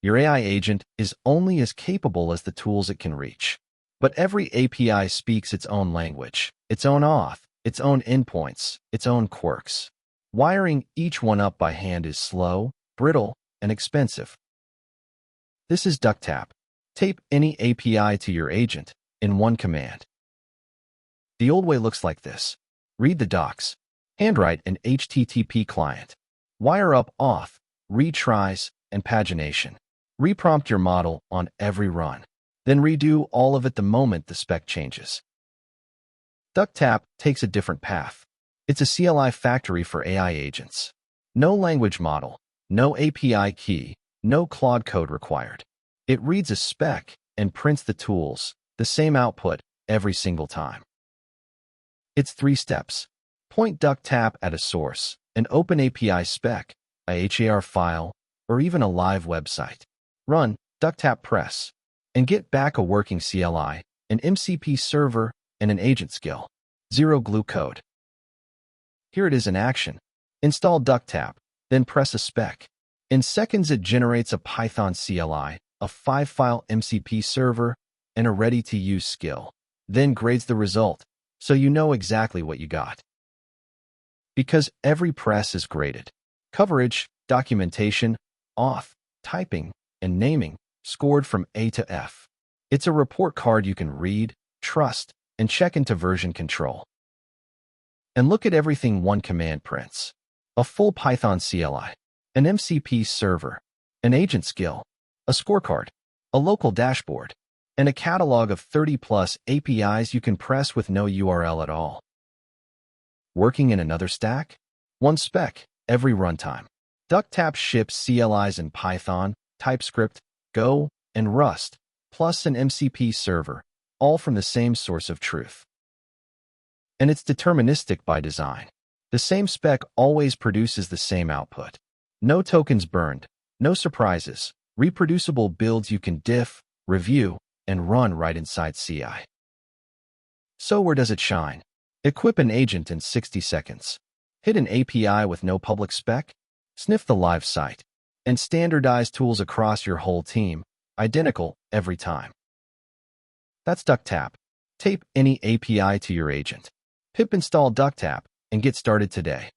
Your AI agent is only as capable as the tools it can reach. But every API speaks its own language, its own auth, its own endpoints, its own quirks. Wiring each one up by hand is slow, brittle, and expensive. This is DuckTap. Tape any API to your agent in one command. The old way looks like this. Read the docs. Handwrite an HTTP client. Wire up auth, retries, and pagination. Reprompt your model on every run. Then redo all of it the moment the spec changes. DuckTap takes a different path. It's a CLI factory for AI agents. No language model, no API key, no Claude Code required. It reads a spec and prints the tools, the same output, every single time. It's 3 steps. Point DuckTap at a source, an openapi spec, a HAR file, or even a live website. Run DuckTap press, and get back a working CLI, an MCP server, and an agent skill. 0 glue code. Here it is in action. Install DuckTap, then press a spec. In seconds it generates a Python CLI, a 5-file MCP server, and a ready-to-use skill. Then grades the result, so you know exactly what you got. Because every press is graded. Coverage, documentation, auth, typing, and naming, scored from A to F. It's a report card you can read, trust, and check into version control. And look at everything one command prints. A full Python CLI, an MCP server, an agent skill, a scorecard, a local dashboard, and a catalog of 30+ APIs you can press with no URL at all. Working in another stack? One spec, every runtime. DuckTap ships CLIs in Python, TypeScript, Go, and Rust, plus an MCP server, all from the same source of truth. And it's deterministic by design. The same spec always produces the same output. No tokens burned, no surprises, reproducible builds you can diff, review, and run right inside CI. So where does it shine? Equip an agent in 60 seconds. Hit an API with no public spec. Sniff the live site. And standardize tools across your whole team, identical every time. That's DuckTap. Tape any API to your agent. Pip install DuckTap and get started today.